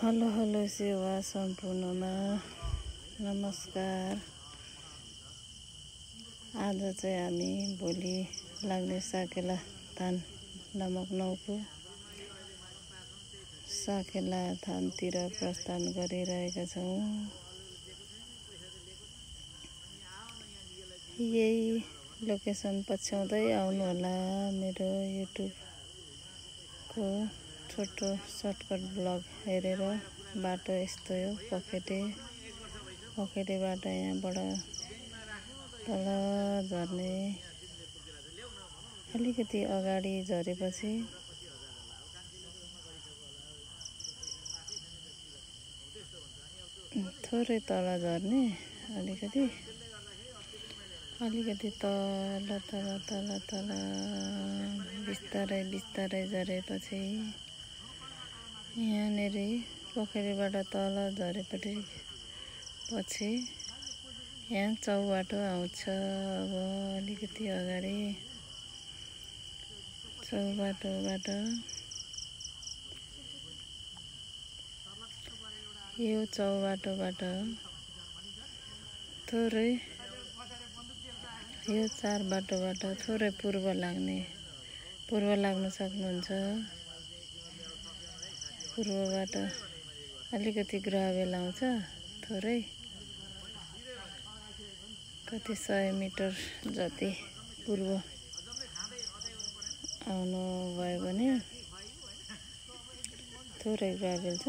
हलो हलो सेवा सम्पूर्णमा नमस्कार। आज चाहिँ हामी भोलि लाग्ने साकेला थान नामक नौको साकेला थानतिर प्रस्थान गरिरहेका छौँ। यही लोकेसन पछ्याउँदै आउनु होला। मेरो युट्युबको छोटो सर्टकट ब्लग हेरेर बाटो यस्तो हो। पखेटेबाट यहाँबाट तल झर्ने, अलिकति अगाडि झरेपछि थोरै तल झर्ने, अलिकति तल बिस्तारै झरेपछि यहाँनिर पोखरीबाट तल झरेपछि यहाँ चौबाटो आउँछ। अब अलिकति अगाडि चौबाटोबाट यो चौबाटोबाट थोरै यो चार बाटोबाट थोरै पूर्व लाग्न सक्नुहुन्छ। पूर्वबाट अलिकति ग्राभेल आउँछ, थोरै कति 100 मिटर जति पूर्व आउनु भयो भने थोरै ग्राभेल छ।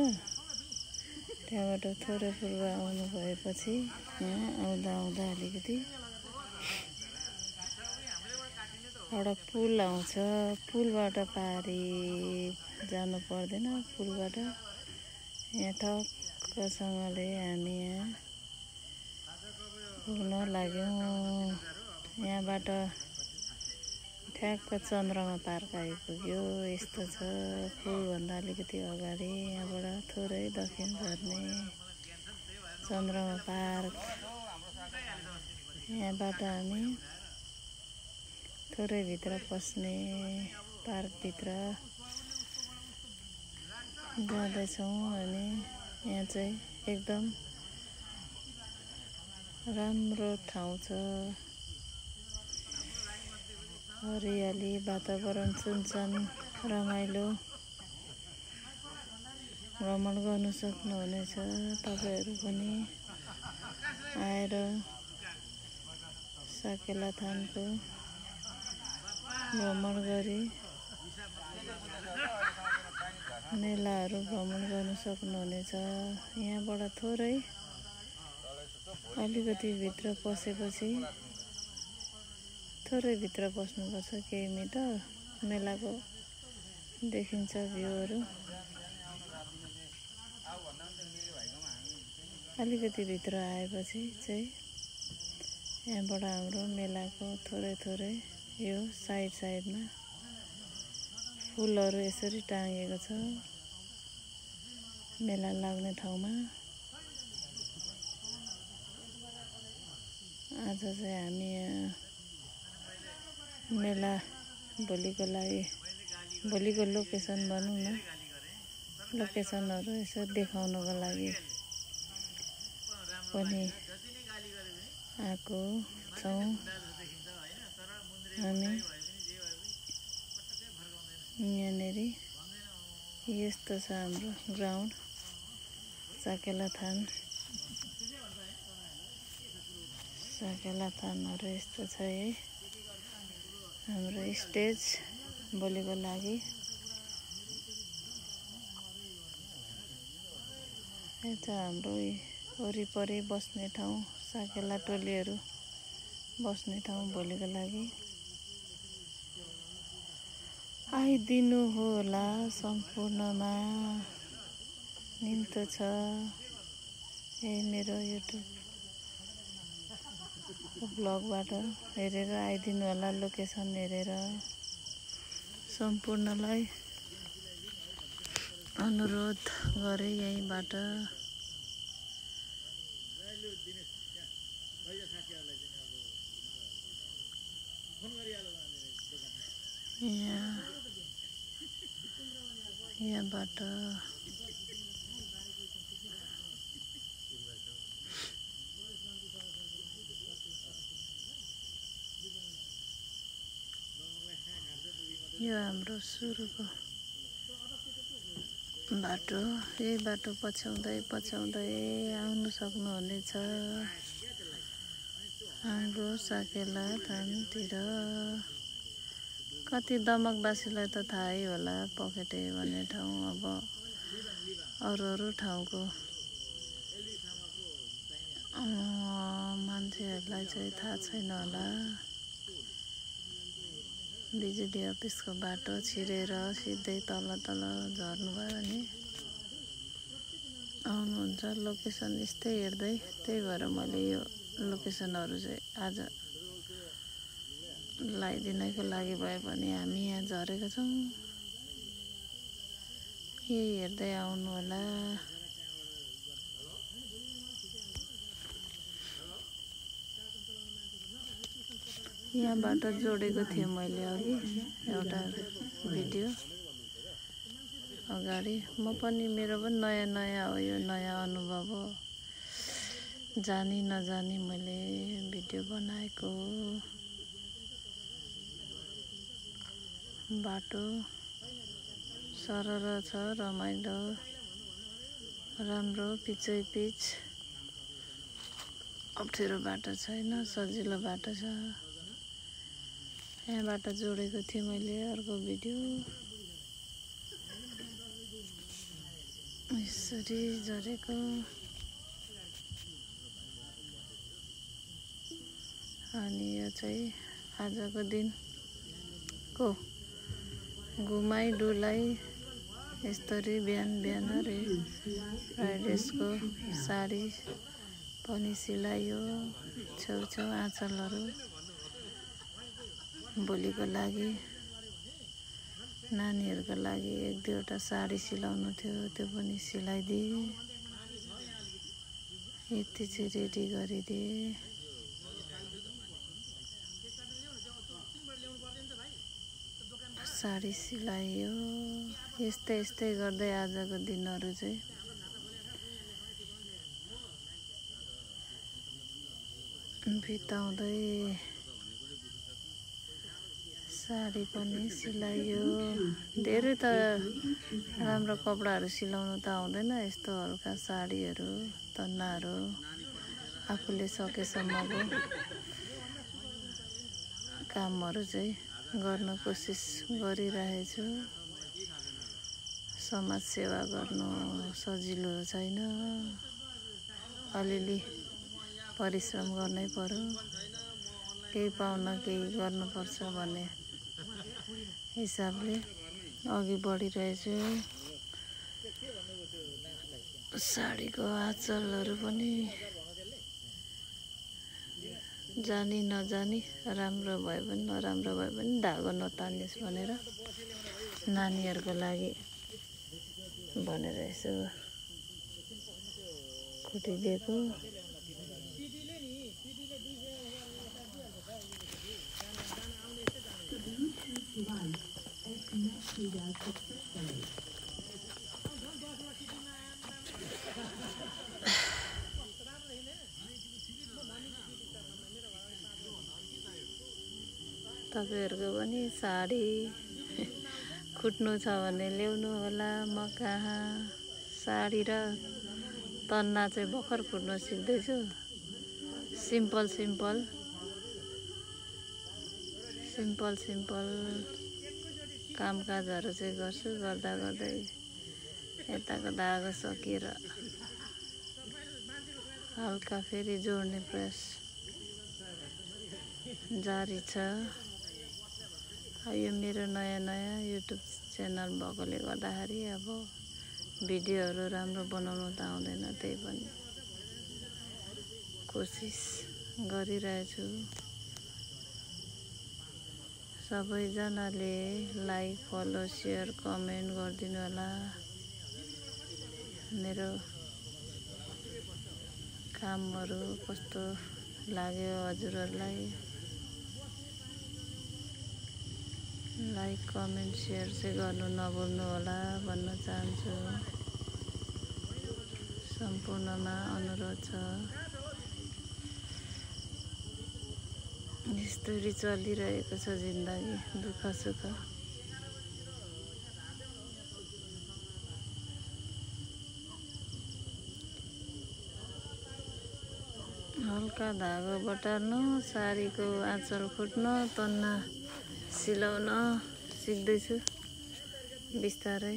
त्यहाँबाट थोरै पूर्व आउनु भएपछि यहाँ आउँदा अलिकति एउटा पुल आउँछ। पुलबाट पारी जानु पर्दैन। पुलबाट यहाँ ठक्कसँगले हामी यहाँ पुग्न लाग्यौँ। यहाँबाट ठ्याक्क चन्द्रमा पार्क आइपुग्यो। यस्तो छ पुलभन्दा अलिकति अगाडि, यहाँबाट थोरै दक्षिण झर्ने चन्द्रमा पार्क। यहाँबाट हामी थोरै भित्र पस्ने, पार्कभित्र जाँदैछौँ। अनि यहाँ चाहिँ एकदम राम्रो ठाउँ छ, हरियाली, वातावरण सुनसान, रमाइलो। भ्रमण गर्नु सक्नुहुनेछ तपाईँहरू पनि आएर साकेला थानको भ्रमण गरी मेलाहरू भ्रमण गर्नु सक्नुहुनेछ। यहाँबाट थोरै अलिकति भित्र पसेपछि थोरै भित्र पस्नुपर्छ, केही मिटर। मेलाको देखिन्छ भ्यूहरू। अलिकति भित्र आएपछि चाहिँ यहाँबाट हाम्रो मेलाको थोरै यो साइडमा फुलहरू यसरी टाँगेको छ मेला लाग्ने ठाउँमा। आज चाहिँ हामी यहाँ मेला भोलिको लोकेसन भनौँ न, लोकेसनहरू यसो देखाउनको लागि पनि आएको छौँ। हामी यहाँनिर यस्तो छ हाम्रो ग्राउन्ड, साकेला थानहरू यस्तो छ है। हाम्रो स्टेज भोलिको लागि यता हाम्रो वरिपरि बस्ने ठाउँ, साकेला टोलीहरू बस्ने ठाउँ भोलिको लागि। आइदिनु होला सम्पूर्णमा। निम्तो छ यही मेरो युट्युब ब्लगबाट हेरेर आइदिनु होला। लोकेसन हेरेर सम्पूर्णलाई अनुरोध गरे यहीँबाट। यहाँबाट यो हाम्रो सुरुको बाटो। यही बाटो पछ्याउँदै पछ्याउँदै आउनु सक्नुहुनेछ हाम्रो साकेला थानतिर। कति दमकवासीलाई त थाहै होला पखेटे भन्ने ठाउँ। अब अरू ठाउँको मान्छेहरूलाई चाहिँ थाहा छैन होला। बिजुली अफिसको बाटो छिरेर सिधै तल झर्नुभयो भने आउनुहुन्छ। लोकेसन यस्तै हेर्दै, त्यही भएर मैले यो लोकेसनहरू चाहिँ आज लगाइदिनको लागि भए पनि हामी यहाँ झरेका छौँ। यही हेर्दै आउनु होला। यहाँबाट जोडेको थिएँ मैले अघि एउटा भिडियो अगाडि। म पनि, मेरो पनि नयाँ हो, यो नयाँ अनुभव हो। जानी नजानी मैले भिडियो बनाएको। बाटो सरर छ, रमाइलो, राम्रो, पिचै पिच, अप्ठ्यारो बाटो छैन, सजिलो बाटो छ। यहाँबाट जोडेको थिएँ मैले अर्को भिडियो। यसरी झरेको। अनि यो चाहिँ आजको दिनको घुमाइ डुलाइ यस्तरी बिहानरै फ्राइडेसको साडी पनि सिलाइयो। छेउछेउ आँचलहरू भोलिको लागि, नानीहरूको लागि 1-2वटा साडी सिलाउनु थियो, त्यो पनि सिलाइदिए। यति चाहिँ रेडी गरिदिए। साडी सिलाइयो। यस्तै गर्दै आजको दिनहरू चाहिँ बिताउँदै। साडी पनि सिलाइयो। धेरै त राम्रो कपडाहरू सिलाउनु त आउँदैन। यस्तो हल्का साडीहरू, तन्नाहरू आफूले सकेसम्मको कामहरू चाहिँ गर्न कोसिस गरिरहेछु। समाज सेवा गर्नु सजिलो छैन। अलिअलि परिश्रम गर्नै पर्यो। केही पाउन केही गर्नुपर्छ भन्ने हिसाबले अघि बढिरहेछु। साडीको आँचलहरू पनि जानी नजानी, राम्रो भए पनि नराम्रो भए पनि धागो नतानियोस् भनेर नानीहरूको लागि भनेर यसो कुटिदिएको। तपाईँहरूको पनि साडी खुट्नु छ भने ल्याउनु होला। म कहाँ साडी र तन्ना चाहिँ भर्खर खुट्नु सिक्दैछु। सिम्पल कामकाजहरू चाहिँ गर्छु। गर्दै यताको धागो सकिएर हल्का फेरि जोड्ने प्रयास जारी छ। यो मेरो नयाँ युट्युब च्यानल भएकोले गर्दाखेरि अब भिडियोहरू राम्रो बनाउनु त आउँदैन, त्यही पनि कोसिस गरिरहेछु। सबैजनाले लाइक, फलो, सेयर, कमेन्ट गरिदिनु होला। मेरो कामहरू कस्तो लाग्यो हजुरहरूलाई। लाइक, कमेन्ट, सेयर चाहिँ गर्नु नभुल्नु होला भन्न चाहन्छु। सम्पूर्णमा अनुरोध छ। यस्तरी चलिरहेको छ जिन्दगी, दुःख सुख। हल्का धागो बटाल्नु, साडीको आँचल फुट्न, तन्ना सिलाउन सिक्दैछु बिस्तारै।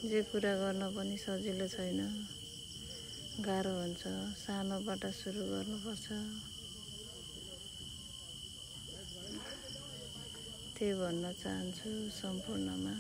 जे कुरा गर्न पनि सजिलो छैन, गाह्रो हुन्छ। सानोबाट सुरु गर्नुपर्छ। त्यही भन्न चाहन्छु सम्पूर्णमा।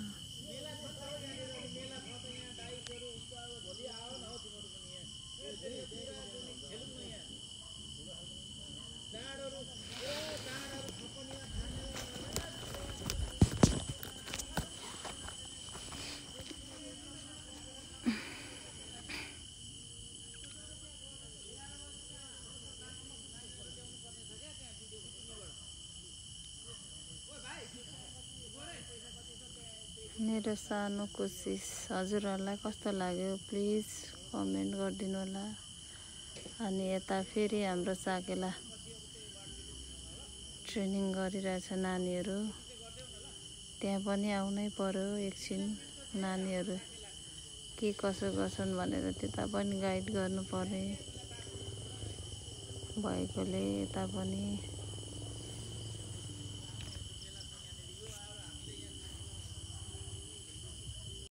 मेरो सानो कोसिस हजुरहरूलाई कस्तो लाग्यो प्लिज कमेन्ट गरिदिनु होला। अनि यता फेरि हाम्रो साकेला ट्रेनिङ गरिरहेछ नानीहरू, त्यहाँ पनि आउनै पर्यो एकछिन। नानीहरू के कसो गर्छन् भनेर त्यता पनि गाइड गर्नु पर्ने भएकोले यता पनि